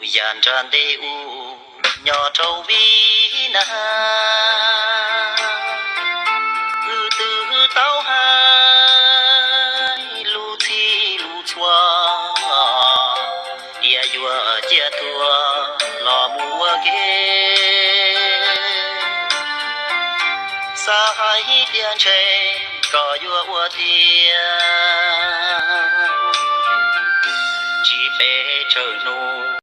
dàn tràn đê u nhỏ trâu vi na từ tao hai lu thi lu chua dia yua chia tua lò mua ghê sa hai tiền chơi có yua ua tiền chỉ bé chờ nô